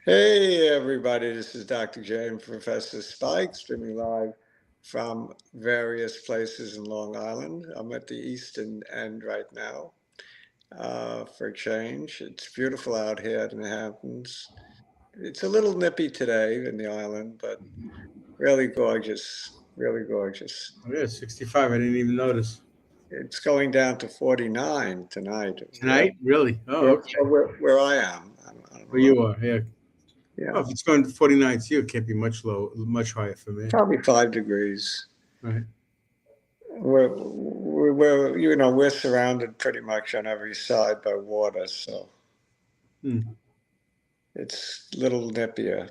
Hey, everybody, this is Dr. J and Professor Spike, streaming live from various places in Long Island. I'm at the Eastern End right now for a change. It's beautiful out here in the Hamptons. It's a little nippy today in the island, but really gorgeous, really gorgeous. Oh, yeah, 65. I didn't even notice. It's going down to 49 tonight. Tonight? Really? Oh, Where, okay. where I am. I don't Where know. you are, yeah. Yeah, Oh, if it's going to 49 to you, it can't be much higher for me. probably 5 degrees. Right. We're surrounded pretty much on every side by water, so Hmm. it's a little nippier.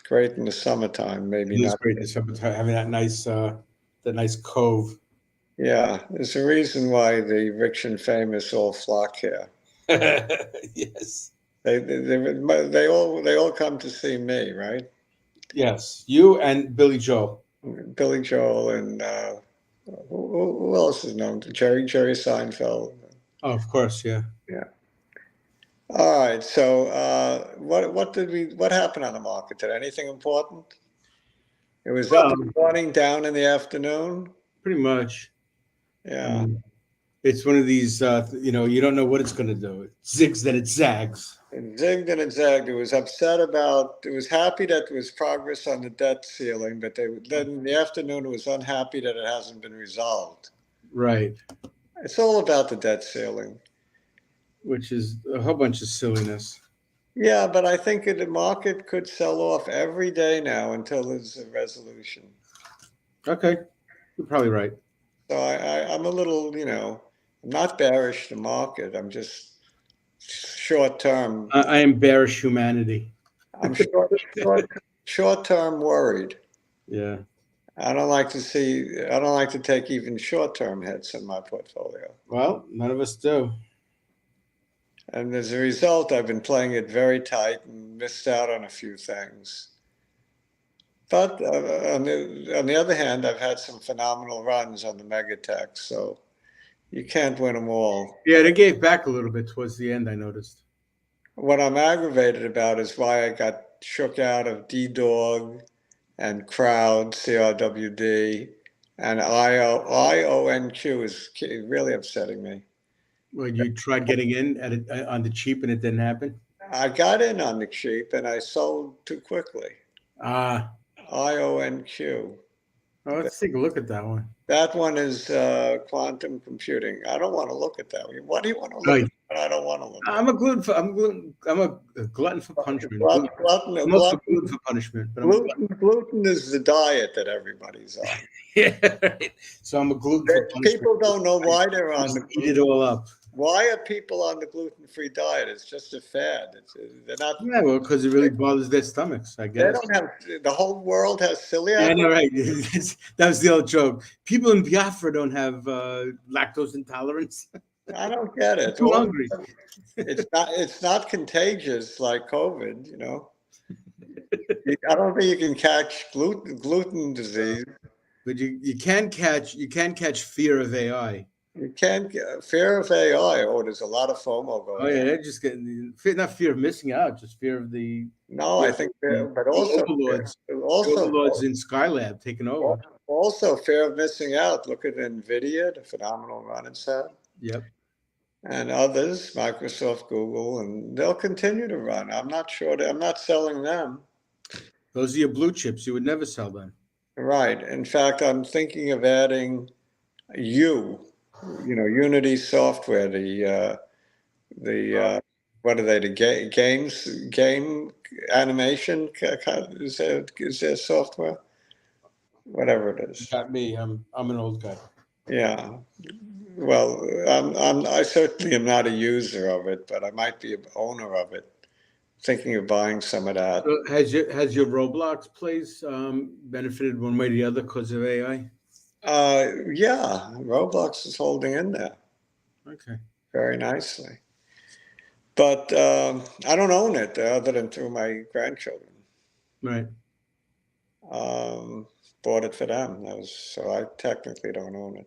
Great in the summertime, maybe It is not. great this summertime, having that nice cove. Yeah, there's a reason why the rich and famous all flock here. Yes. They all come to see me, right? Yes. You and Billy Joel. Billy Joel and who else is known? Jerry Seinfeld. Oh, of course, yeah. Yeah. All right. So, what happened on the market today? Anything important? It was up in Well, the morning, down in the afternoon. pretty much. Yeah. It's one of these, you don't know what it's going to do. It zigs, then it zags. It zigged and it zagged. It was upset about. It was happy that there was progress on the debt ceiling, but then in the afternoon it was unhappy that it hasn't been resolved. Right. It's all about the debt ceiling. Which is a whole bunch of silliness. Yeah, but I think the market could sell off every day now until there's a resolution. Okay. You're probably right. So I'm a little, I'm not bearish the market. I'm just short term. I embarrass humanity. I'm short term worried. Yeah. I don't like to take even short term hits in my portfolio. Well, none of us do. And as a result, I've been playing it very tight and missed out on a few things. But on the other hand, I've had some phenomenal runs on the megatech, so you can't win them all. Yeah, they gave back a little bit towards the end, I noticed. What I'm aggravated about is why I got shook out of D-Dog and Crowd, CRWD, and IONQ is really upsetting me. Well, you tried getting in at it on the cheap and it didn't happen. I got in on the cheap and I sold too quickly. Ah, IONQ. let's take a look at that one. That one is quantum computing. I don't want to look at that. What do you want to look Right. at? I don't want to look at. I'm a glutton for punishment. Glutton, I'm also a glutton for punishment, but gluten is the diet that everybody's on. yeah, right. So I'm a glutton for punishment. People don't know why they're on the Eat it all up. Why are people on the gluten-free diet? It's just a fad. They're not. Yeah, well, because it really bothers their stomachs, I They guess. don't have. The whole world has Yeah, celiac. no, right. That was the old joke. People in Biafra don't have lactose intolerance. I don't get it. Too hungry. It's not contagious like COVID. I don't think you can catch gluten disease. But you can catch fear of AI. You can't fear of AI. Oh, there's a lot of FOMO going Oh yeah, on. they're just getting not fear of missing out, just fear of the No, I think, but the also overlords in Skylab taking over. Also fear of missing out. Look at Nvidia, the phenomenal run it's had. Yep. And others, Microsoft, Google, and they'll continue to run. I'm not sure. I'm not selling them. Those are your blue chips. You would never sell them. Right. In fact, I'm thinking of adding Unity Software, what are they? The game animation is there software? Whatever it is. Got me. I'm an old guy. Yeah. Well, I certainly am not a user of it, but I might be an owner of it. Thinking of buying some of that. So has your Roblox plays benefited one way or the other because of AI? Yeah, Roblox is holding in there. Okay. Very nicely. But I don't own it other than through my grandchildren. Right. Bought it for them. So I technically don't own it.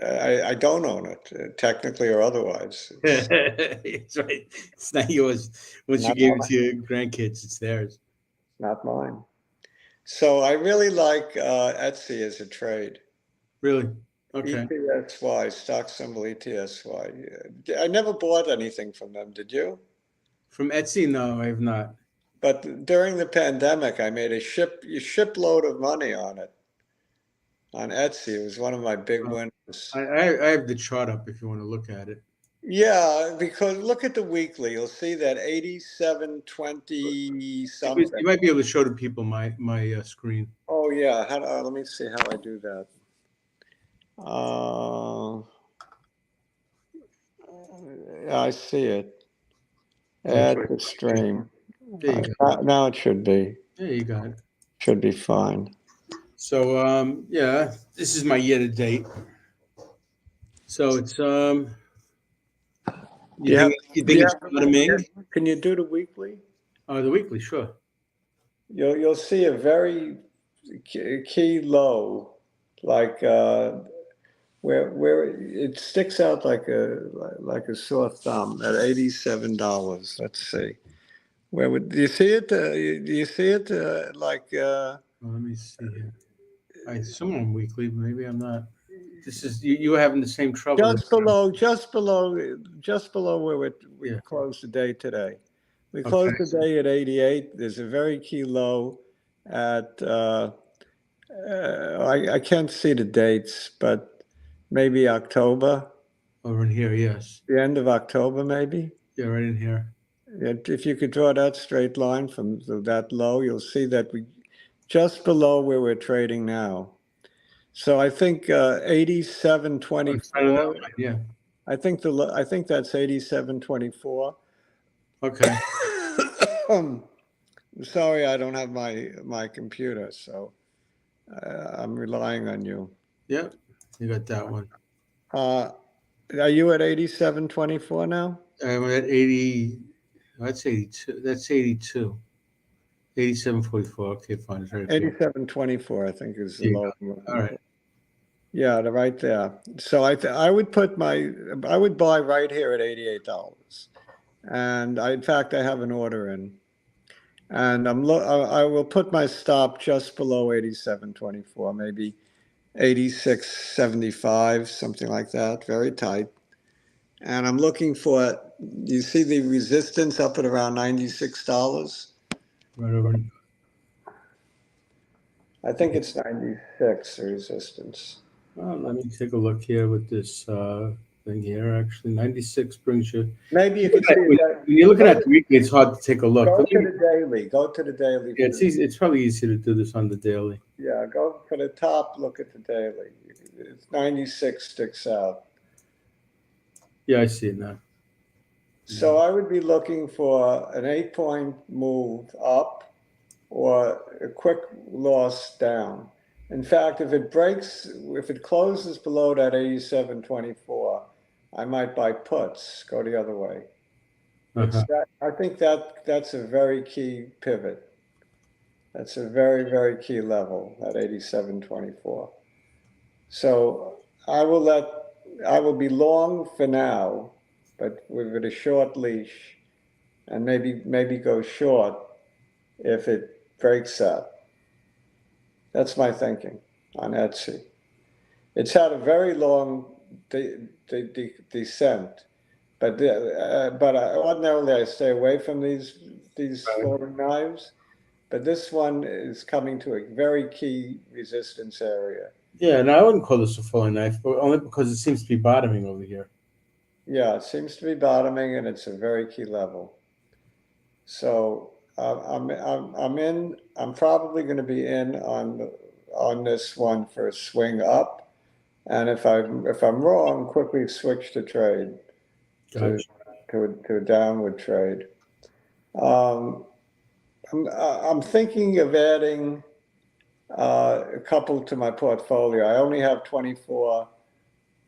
I don't own it, technically or otherwise. It's right. It's not yours. Once you Not gave it mine. to your grandkids, it's theirs. Not mine. So I really like Etsy as a trade. Really? Okay. ETSY, stock symbol ETSY. I never bought anything from them, did you? From Etsy, no, I have not. But during the pandemic, I made a shipload of money on it, on Etsy. It was one of my big Oh, winners. I have the chart up if you want to look at it. Yeah, because look at the weekly. You'll see that 87.20 You something. might be able to show the people my screen. Oh yeah. Let me see how I do that. I see it. Add to stream. There you go. Now it should be. There you got it. Should be fine. So yeah, this is my year to date. So it's you think it's bottoming? Can you do the weekly? Oh, the weekly, sure. You'll see a very key low, like where it sticks out like a sore thumb at $87. Let's see. Do you see it? Do you see it? Well, let me see here. I assume I'm weekly, but maybe I'm not. This is you were having the same trouble. just below where we closed the day today. We closed the day at 88. There's a very key low at I can't see the dates, but maybe October. Over in here, yes. The end of October, maybe. Yeah, right in here. If you could draw that straight line from that low, you'll see that we just below where we're trading now. So I think 87.24. Yeah. I think that's 87.24. Okay. Sorry, I don't have my computer, so I'm relying on you. Yep, you got that one. Are you at 87.24 now? I'm at 80. That's 82. That's 82. 87.44. Okay, fine. 87.24, I think, is the low. All right. Yeah, they're right there. So I would buy right here at $88, and in fact I have an order in, and I will put my stop just below 87.24, maybe 86.75, something like that, very tight. And I'm looking for, you see the resistance up at around $96? Right over. I think it's 96 resistance. Well, let me take a look here with this thing here. Actually, 96 brings you. Maybe you can see when you're looking at the weekly, it's hard to take a look. Go to the daily. Go to the daily. Yeah, it's probably easy to do this on the daily. Yeah, go for the top. Look at the daily. It's 96 sticks out. Yeah, I see it now. So I would be looking for an 8-point move up or a quick loss down. In fact, if it closes below that 87.24, I might buy puts, go the other way. I think that's a very key pivot. That's a very, very key level at 87.24. So I will be long for now, but with a short leash, and maybe go short if it breaks that. That's my thinking on Etsy. It's had a very long descent, but ordinarily I stay away from these floating knives. But this one is coming to a very key resistance area. Yeah, and I wouldn't call this a falling knife, but only because it seems to be bottoming over here. Yeah, it seems to be bottoming, and it's a very key level. So I'm probably going to be in on this one for a swing up, and if I'm wrong, quickly switch to trade to a downward trade. I'm thinking of adding a couple to my portfolio. I only have 24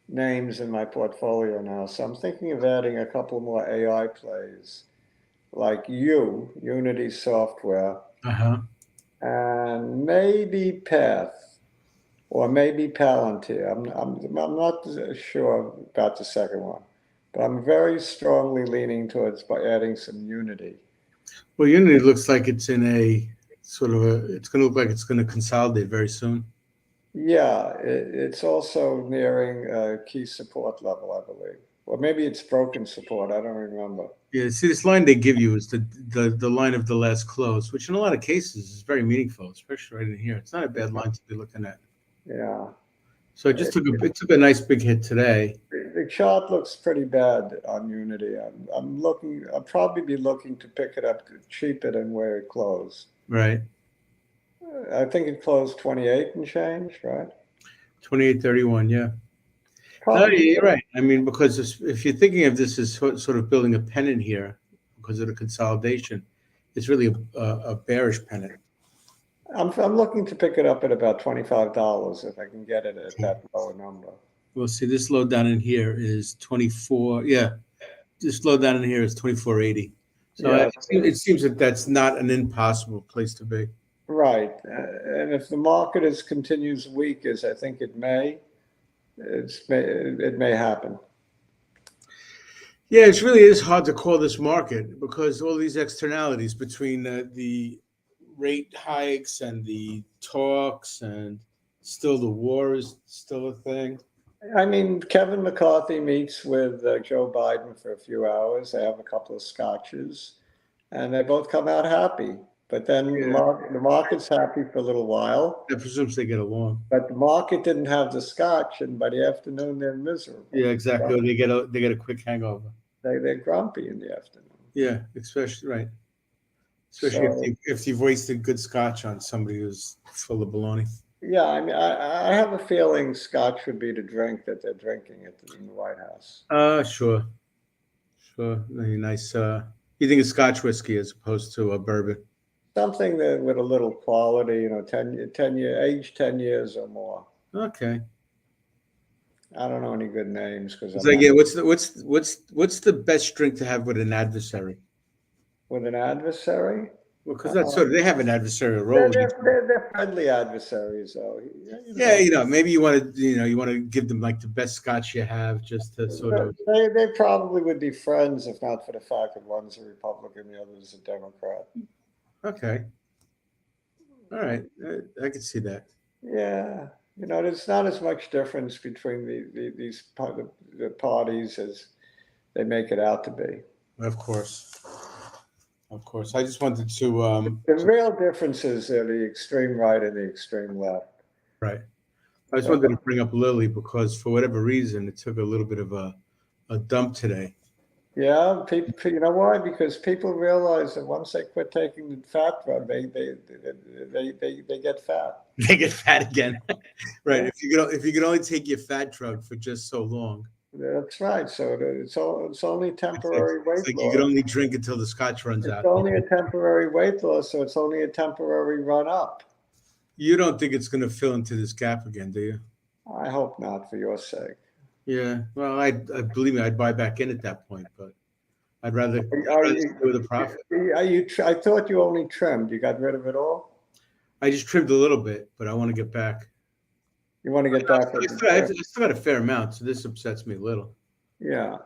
names in my portfolio now, so I'm thinking of adding a couple more AI plays, like Unity Software, and maybe Path. or maybe Palantir. I'm not sure about the second one, but I'm very strongly leaning towards by adding some Unity. Well, Unity looks like it's in a sort of a. It's going to look like it's going to consolidate very soon. Yeah, it's also nearing a key support level, I believe. Or maybe it's broken support. I don't remember. Yeah, see, this line they give you is the line of the last close, which in a lot of cases is very meaningful, especially right in here. It's not a bad line to be looking at. Yeah. So it just took a nice big hit today. The chart looks pretty bad on Unity. I'll probably be looking to pick it up cheaper than where it closed. Right. I think it closed 28 and change, right? 28.31, yeah. No, Probably. you're right. I mean, because if you're thinking of this as sort of building a pennant here because of the consolidation, it's really a bearish pennant. I'm looking to pick it up at about $25 if I can get it at that lower number. We'll see. This low down in here is 24. Yeah, this low down in here is 24.80. So Yeah. it seems that that's not an impossible place to be. Right. And if the market continues weak, as I think it may, it may happen. Yeah, it really is hard to call this market because all these externalities between the rate hikes and the talks and still the war is still a thing. I mean, Kevin McCarthy meets with Joe Biden for a few hours. They have a couple of scotches, and they both come out happy. But then the market's happy for a little while. That presumes they get along. But the market didn't have the scotch, and by the afternoon they're miserable. Yeah, exactly. They get a quick hangover. They're grumpy in the afternoon. Yeah, especially if you've wasted good scotch on somebody who's full of baloney. Yeah, I mean, I have a feeling scotch would be the drink that they're drinking in the White House. Sure. Very nice. You think it's Scotch whiskey as opposed to a bourbon? Something that with a little quality, 10 years or more. Okay. I don't know any good names because what's the best drink to have with an adversary? With an adversary? Well, because that's they have an adversarial role. They're friendly adversaries, though. Yeah, maybe you want to give them like the best scotch you have, just to sort of. They probably would be friends if not for the fact that one's a Republican, the other's a Democrat. Okay. All right, I can see that. Yeah, there's not as much difference between these parties as they make it out to be. Of course. I just wanted to. The real differences are the extreme right and the extreme left. Right. I just wanted to bring up Lilly because for whatever reason it took a little bit of a dump today. Yeah, people. You know why? Because people realize that once they quit taking the fat drug, they get fat. They get fat again, right? If you could only take your fat drug for just so long. That's right. So it's only temporary weight loss. You could only drink until the scotch runs out. It's only a temporary weight loss, so it's only a temporary run up. You don't think it's going to fill into this gap again, do you? I hope not, for your sake. Yeah. Well, I believe me, I'd buy back in at that point, but I'd rather stay with a profit. I thought you only trimmed. You got rid of it all? I just trimmed a little bit, but I want to get back. You want to get back? I still got a fair amount, so this upsets me a little. Yeah.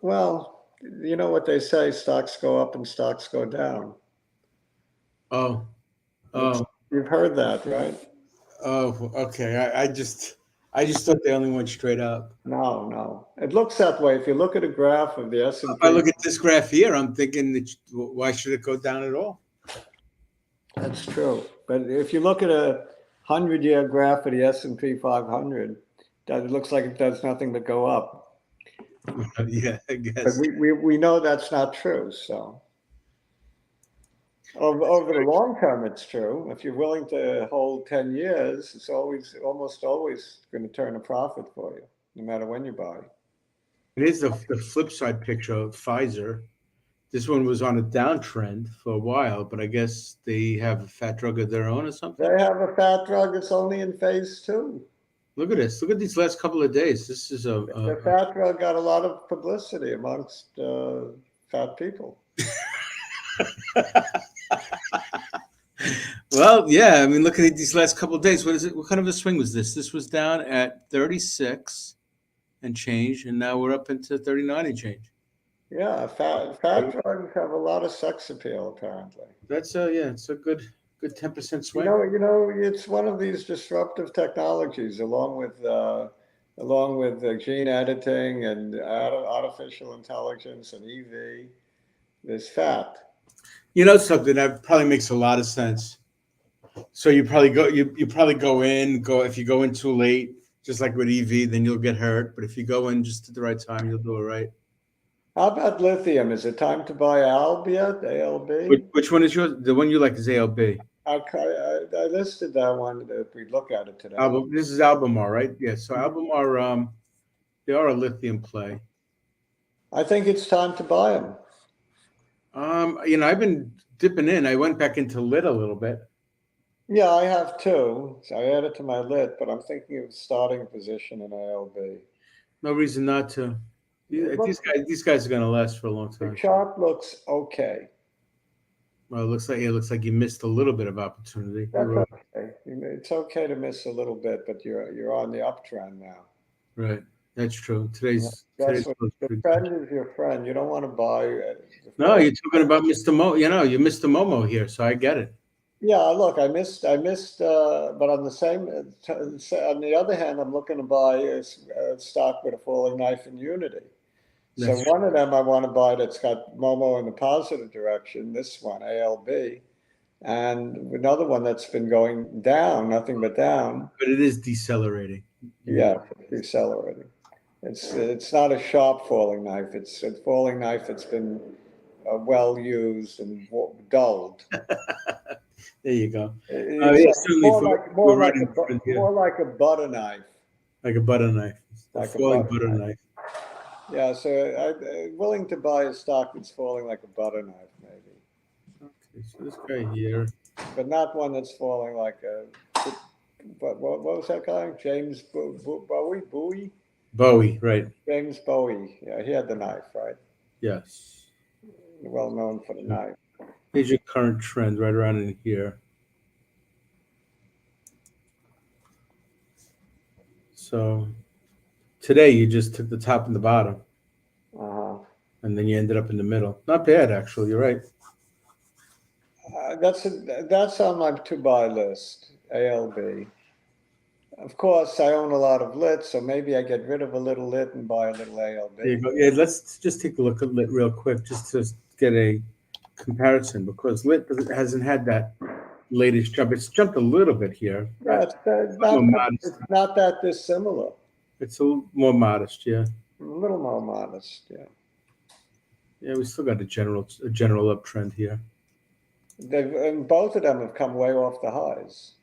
Well, you know what they say: stocks go up and stocks go down. Oh. You've heard that, right? Oh, okay. I just thought they only went straight up. No. It looks that way. If you look at a graph of the S&P. If I look at this graph here, I'm thinking, why should it go down at all? That's true. But if you look at a 100-year graph of the S&P 500, that it looks like it does nothing but go up. Yeah, I guess. But we know that's not true. So over the long term, it's true. If you're willing to hold 10 years, it's almost always going to turn a profit for you, no matter when you buy. Here's the flip side picture of Pfizer. This one was on a downtrend for a while, but I guess they have a fat drug of their own or something. They have a fat drug. It's only in phase 2. Look at this. Look at these last couple of days. This is the fat drug got a lot of publicity amongst fat people. Well, yeah. I mean, look at these last couple of days. What is it? What kind of a swing was this? This was down at 36 and change, and now we're up into 39 and change. Yeah, fat drugs have a lot of sex appeal, apparently. That's yeah, it's a good 10% swing. It's one of these disruptive technologies, along with gene editing and artificial intelligence and EV. There's fat. You know something that probably makes a lot of sense. So you probably go if you go in too late, just like with EV, then you'll get hurt. But if you go in just at the right time, you'll do it right. How about lithium? Is it time to buy ALB yet? ALB? Which one is yours? The one you like is ALB. I listed that one if we look at it today. This is Albemarle, right? Yeah. So Albemarle, they are a lithium play. I think it's time to buy them. I've been dipping in. I went back into lit a little bit. Yeah, I have too. So I added to my lit, but I'm thinking of starting a position in ALB. No reason not to. These guys are going to last for a long time. The chart looks okay. Well, it looks like you missed a little bit of opportunity. That's okay. It's okay to miss a little bit, but you're on the uptrend now. Right, that's true. Today's the friend is your friend. You don't want to buy. No, you're talking about Mr. Mo. You missed the Momo here, so I get it. Yeah, look, I missed. But on the other hand, I'm looking to buy a stock with a falling knife in Unity. So one of them I want to buy that's got Momo in the positive direction, this one, ALB, and another one that's been going down, nothing but down. But it is decelerating. Yeah, decelerating. It's not a sharp falling knife. It's a falling knife that's been well used and dulled. There you go. More like a butter knife. Like a butter knife. Like a falling butter knife. Yeah, so I'm willing to buy a stock that's falling like a butter knife, maybe. Okay, so this guy here. But not one that's falling like what was that guy? James Bowie? Bowie, right. James Bowie. Yeah, he had the knife, right? Yes. Well known for the knife. Here's your current trend right around in here. So today you just took the top and the bottom. And then you ended up in the middle. Not bad, actually. You're right. That's on my to-buy list, ALB. Of course, I own a lot of lit, so maybe I get rid of a little lit and buy a little ALB. There you go. Yeah, let's just take a look at lit real quick, just to get a comparison, because lit hasn't had that latest jump. It's jumped a little bit here. Yeah, it's not that dissimilar. It's a little more modest, yeah. A little more modest, yeah. Yeah, we still got a general uptrend here. And both of them have come way off the highs.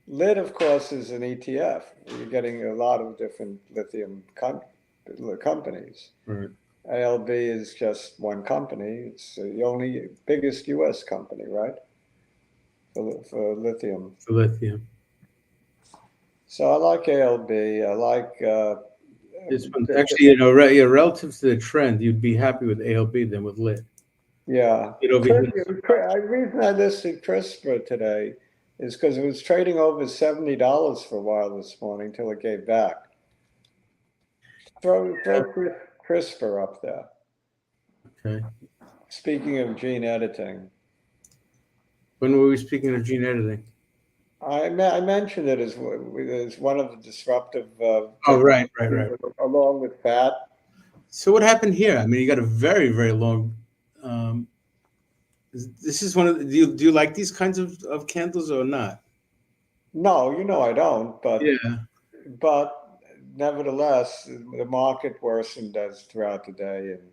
Lit, of course, is an ETF. You're getting a lot of different lithium companies. Right. ALB is just one company. It's the only biggest U.S. company, right? For lithium. For lithium. So I like ALB. I like. This one, actually, relative to the trend, you'd be happy with ALB than with lit. Yeah. The reason I listed CRISPR today is because it was trading over $70 for a while this morning until it gave back. Throw CRISPR up there. Okay. Speaking of gene editing. When were we speaking of gene editing? I mentioned it as one of the disruptive. Right. Along with fat. So what happened here? I mean, you got a very, very long. This is one of the, do you like these kinds of candles or not? No, I don't. But yeah. But nevertheless, the market worsened throughout the day, and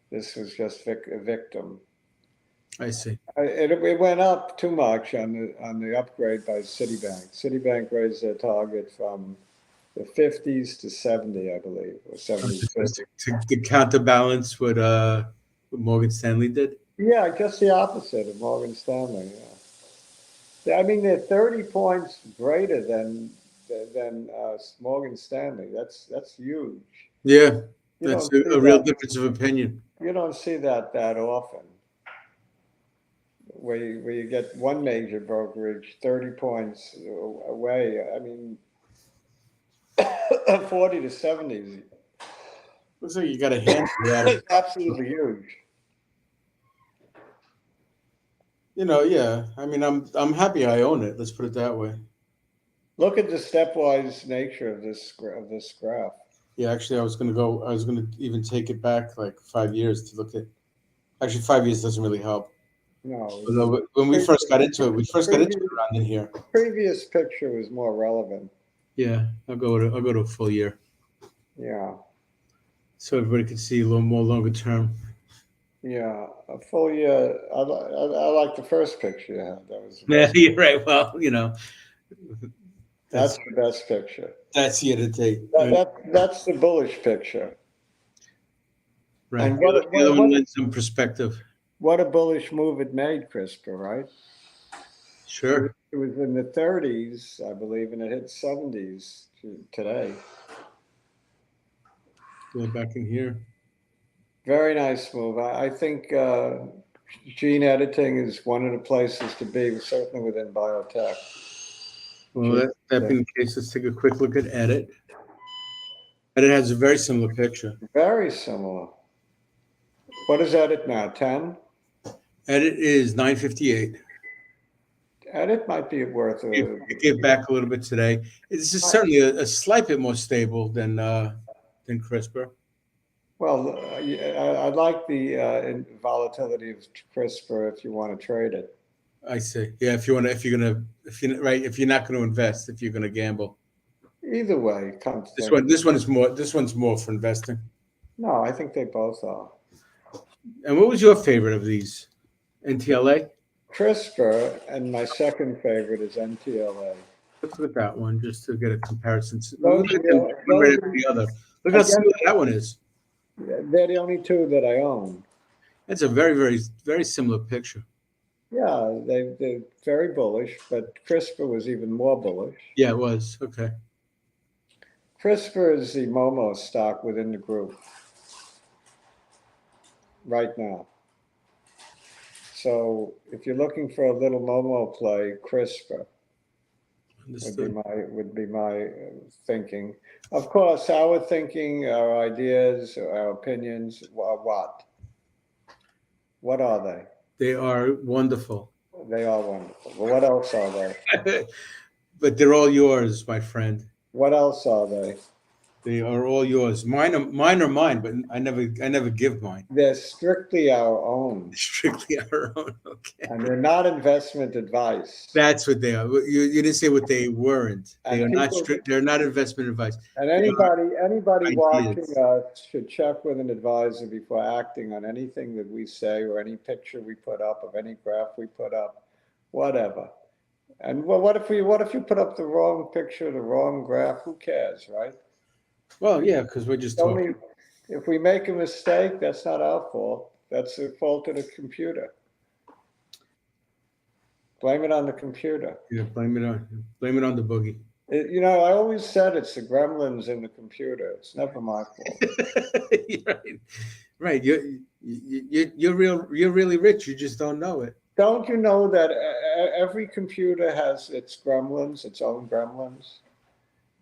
this was just a victim. I see. It went up too much on the upgrade by Citibank. Citibank raised their target from the 50s to 70, I believe, or 76. To counterbalance what Morgan Stanley did? Yeah, just the opposite of Morgan Stanley. Yeah. I mean, they're 30 points greater than Morgan Stanley. That's huge. Yeah, that's a real difference of opinion. You don't see that often. where you get one major brokerage 30 points away. I mean, 40 to 70 Looks like you got a hand. is absolutely huge. Yeah. I mean, I'm happy I own it. Let's put it that way. Look at the stepwise nature of this graph. Yeah, actually, I was gonna even take it back like 5 years to look at. Actually, 5 years doesn't really help. No, Although when we first got into it, around in here. previous picture was more relevant. Yeah, I'll go to a full year, Yeah, so everybody can see a little more longer term. yeah, a full year. I like the first picture you had. That was the Yeah, best. you're right. Well, That's the best picture. that's year to date. That's the bullish picture. Right. And The other one lends some perspective. what a bullish move it made, CRISPR, right? Sure. It was in the 30s, I believe, and it hit 70s today. Go back in here. Very nice move. I think gene editing is one of the places to be, certainly within biotech. Well, that being the case, let's take a quick look at Edit. Edit has a very similar picture. Very similar. What is Edit now? 10? Edit is 958. Edit might be worth It gave back a little bit today. This is certainly a slight bit more stable than CRISPR. Well, I like the volatility of CRISPR if you want to trade it. I see. Yeah, if you're not going to invest, if you're going to gamble. Either way, this one's more for investing. No, I think they both are. And what was your favorite of these? NTLA? CRISPR, and my second favorite is NTLA. Let's look at that one just to get a comparison. Look at them one right after the other. Look how similar that one is. They're the only two that I own. That's a very, very, very similar picture. Yeah, they're very bullish, but CRISPR was even more bullish. Yeah, it was. Okay. CRISPR is the Momo stock within the group right now. So if you're looking for a little Momo play, CRISPR would be my thinking. Of course, our thinking, our ideas, our opinions are what? What are they? They are wonderful. They are wonderful. But what else are they? But they're all yours, my friend. What else are they? They are all yours. Mine are mine, but I never give mine. They're strictly our own. Strictly our own. Okay. And they're not investment advice. That's what they are. You didn't say what they weren't. They are not strict. They're not investment advice. And anybody watching us should check with an advisor before acting on anything that we say or any picture we put up of any graph we put up, whatever. And well, what if you put up the wrong picture, the wrong graph? Who cares, right? Well, yeah, because we're just talking. If we make a mistake, that's not our fault. That's the fault of the computer. Blame it on the computer. Yeah, blame it on the boogie. I always said it's the gremlins in the computer. It's never my fault. Right. You're really rich. You just don't know it. Don't you know that every computer has its gremlins, its own gremlins?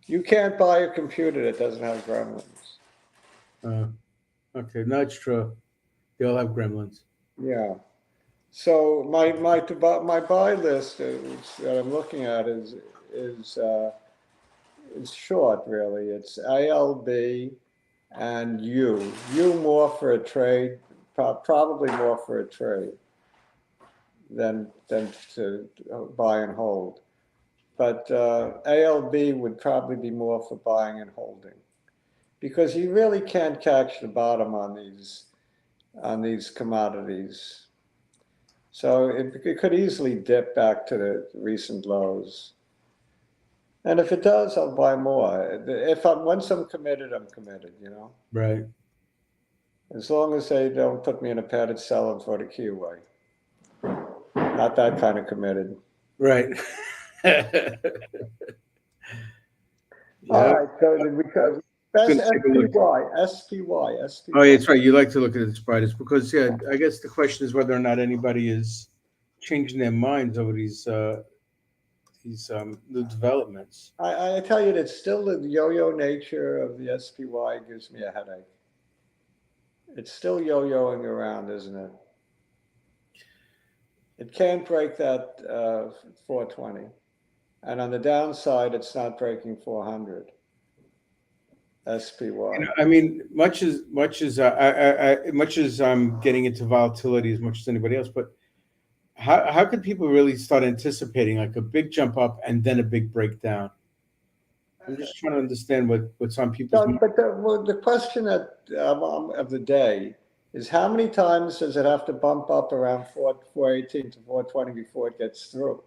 You can't buy a computer that doesn't have gremlins. Okay, no, it's true. They all have gremlins. Yeah. So my buy list that I'm looking at is short, really. It's ALB and U. U more for a trade, probably more for a trade than to buy and hold. But ALB would probably be more for buying and holding, because you really can't catch the bottom on these commodities. So it could easily dip back to the recent lows. And if it does, I'll buy more. Once I'm committed, I'm committed, Right. As long as they don't put me in a padded cell and throw the key away. Not that kind of committed. Right. All right, so SPY. Oh, yeah, that's right. You like to look at its brightest because, I guess the question is whether or not anybody is changing their minds over these new developments. I tell you that still the yo-yo nature of the SPY gives me a headache. It's still yo-yoing around, isn't it? It can't break that 420. And on the downside, it's not breaking 400. SPY. I mean, much as I'm getting into volatility as much as anybody else, but how could people really start anticipating like a big jump up and then a big breakdown? I'm just trying to understand what's on people's mind. But the question of the day is how many times does it have to bump up around 418 to 420 before it gets through?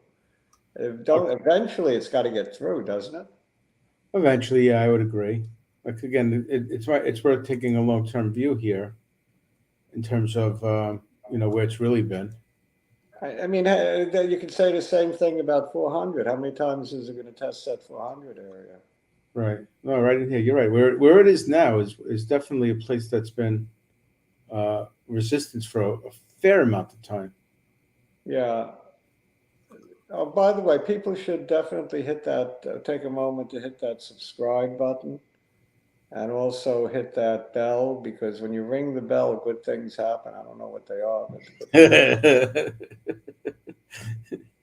Eventually, it's got to get through, doesn't it? Eventually, yeah, I would agree. Like again, it's worth taking a long-term view here, in terms of where it's really been. I mean, you can say the same thing about 400. How many times is it going to test that 400 area? Right. No, right in here. You're right. Where it is now is definitely a place that's been resistance for a fair amount of time. Yeah. Oh, by the way, people should definitely hit that. Take a moment to hit that subscribe button, and also hit that bell, because when you ring the bell, good things happen. I don't know what they are, but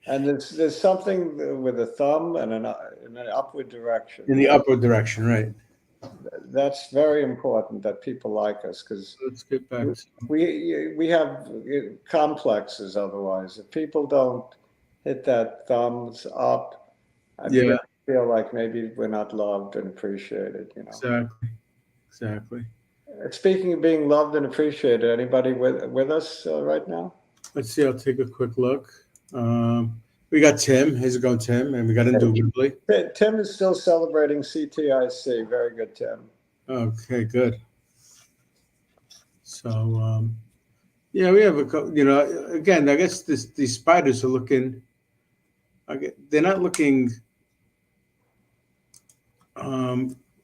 and there's something with a thumb and in an upward direction. In the upward direction, right? That's very important that people like us, because Let's get back. We have complexes otherwise. If people don't hit that thumbs up, I feel like maybe we're not loved and appreciated. Exactly. Speaking of being loved and appreciated, anybody with us right now? Let's see. I'll take a quick look. We got Tim. How's it going, Tim? And we got Indubitably. Tim is still celebrating CTIC. Very good, Tim. Okay, good. So, we have a couple. Again, I guess these spiders are looking. They're not looking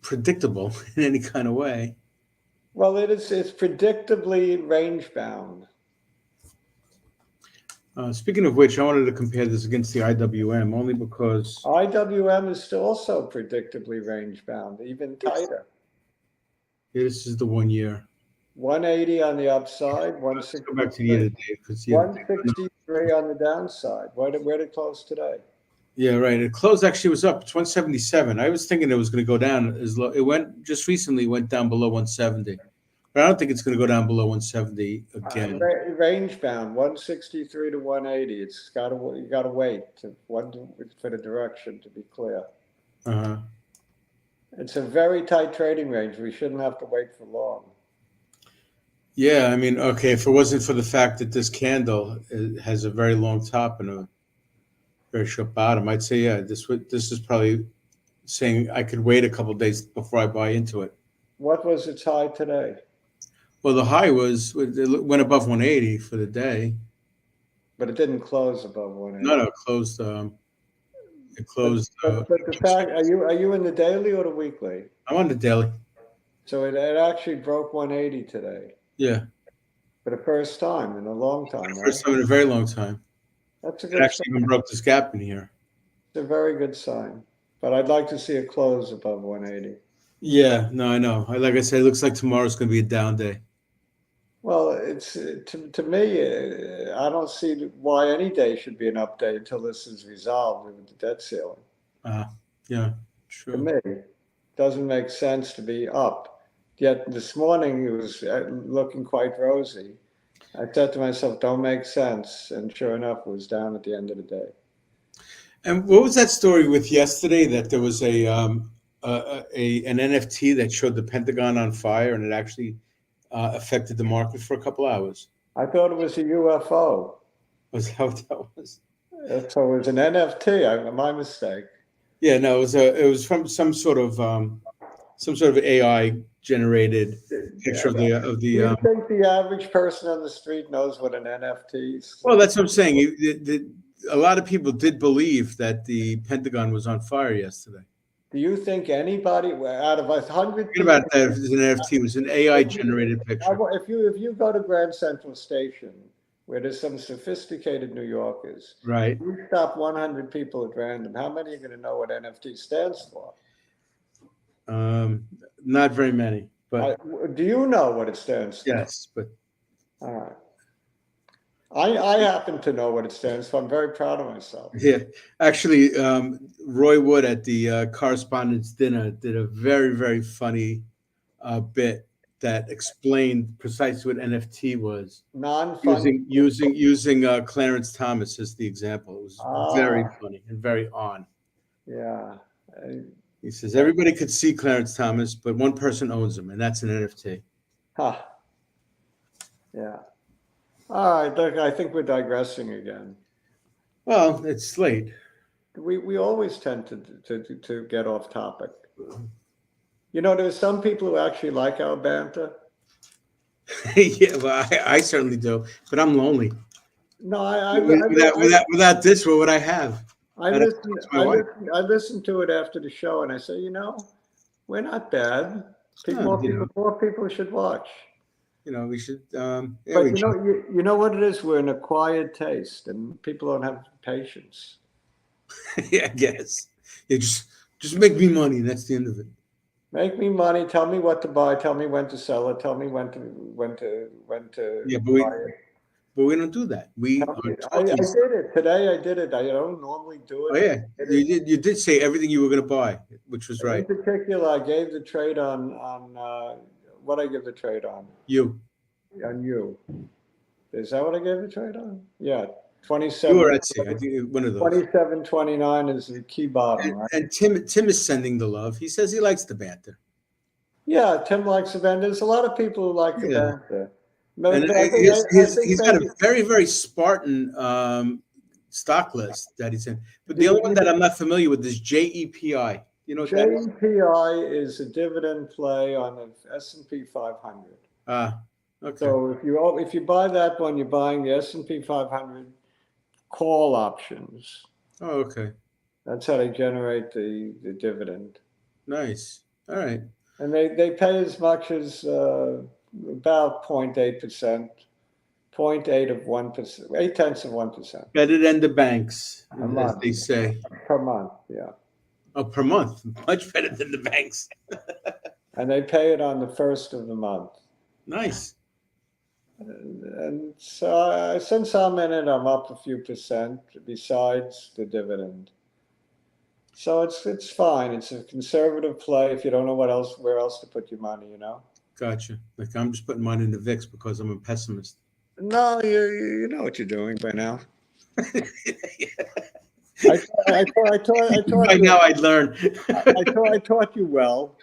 predictable in any kind of way. Well, it's predictably range bound. Speaking of which, I wanted to compare this against the IWM only because IWM is still also predictably range bound, even tighter. Yeah, this is the 1 year. 180 on the upside, Let's go back to the year to date, 163 on the downside. Where did it close today? Yeah, right. It closed actually was up. It's 177. I was thinking it was going to go down as low. It went just recently went down below 170. But I don't think it's going to go down below 170 again. Range bound, 163 to 180. It's you got to wait for the direction to be clear. Uh-huh. It's a very tight trading range. We shouldn't have to wait for long. Yeah, I mean, okay, if it wasn't for the fact that this candle has a very long top and a very short bottom, I'd say, yeah, this is probably saying I could wait a couple of days before I buy into it. What was its high today? Well, the high it went above 180 for the day. But it didn't close above 180. No, it closed. It closed. But the fact, are you in the daily or the weekly? I'm on the daily. So it actually broke 180 today. Yeah. For the first time in a long time. First time in a very long time. That's a good It actually even broke this gap in here. It's a very good sign. But I'd like to see it close above 180. Yeah, no, I know. Like I said, it looks like tomorrow's going to be a down day. Well, it's to me, I don't see why any day should be an up day until this is resolved with the debt ceiling. Yeah, sure. To me, it doesn't make sense to be up. Yet this morning it was looking quite rosy. I said to myself, "Don't make sense," and sure enough, it was down at the end of the day. And what was that story with yesterday? That there was an NFT that showed the Pentagon on fire, and it actually affected the market for a couple hours. I thought it was a UFO. Was that what that was? So it was an NFT. My mistake. Yeah, no, it was from some sort of AI generated picture of the. Do you think the average person on the street knows what an NFT is? Well, that's what I'm saying. A lot of people did believe that the Pentagon was on fire yesterday. Do you think anybody out of 100 people, about that? It was an NFT. It was an AI generated picture. If you go to Grand Central Station where there's some sophisticated New Yorkers. Right. You stop 100 people at random, how many are going to know what NFT stands for? Not very many, but Do you know what it stands for? yes, but All right. I happen to know what it stands for. I'm very proud of myself. yeah, actually, Roy Wood at the correspondence dinner did a very, very funny bit that explained precisely what NFT was, Non-funny. using Clarence Thomas as the example. It was very Ah, funny and very on. yeah. He says everybody could see Clarence Thomas, but one person owns him, and that's an NFT. Huh. Yeah. All right. Look, I think we're digressing again. Well, it's late. We always tend to get off topic. You know, there's some people who actually like our banter. Yeah, well, I certainly do, but I'm lonely. No, Without this, what would I have? I listen to it after the show, and I say, you know, we're not bad. More people should watch. You know, we should. But you know what it is? We're an acquired taste, and people don't have patience. Yeah, I guess. Yeah, just make me money. That's the end of it. Make me money. Tell me what to buy. Tell me when to sell it. Tell me when to Yeah, buy it. but we don't do that. I did it today. I did it. I don't normally do it. Oh yeah, you did say everything you were going to buy, which was right. In particular, I gave the trade on what I give the trade on. You. On you. Is that what I gave the trade on? Yeah. 27. You or Etsy. I think one of those. 27.29 is the key bottom, right? And Tim is sending the love. He says he likes the banter. Yeah, Tim likes the banter. There's a lot of people who like the banter. And he's got a very, very Spartan stock list that he's in. But the only one that I'm not familiar with is JEPI. You know what that is? JEPI is a dividend play on the S&P 500. Okay. So if you buy that one, you're buying the S&P 500 call options. Oh, okay. That's how they generate the dividend. Nice. All right. And they pay as much as about 0.8%, 0.8 of 1%, 0.8%. Better than the banks, as they say. Per month, yeah. Oh, per month. Much better than the banks. And they pay it on the first of the month. Nice. And so since I'm in it, I'm up a few percent besides the dividend. So it's fine. It's a conservative play if you don't know where else to put your money, you know? Gotcha. Like I'm just putting mine in the VIX because I'm a pessimist. No, you know what you're doing by now. Yeah. I taught By you. now I'd learn. I taught you well.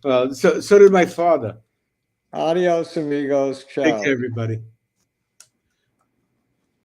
Well, so did my father. Adios, amigos. Ciao. Take care, everybody.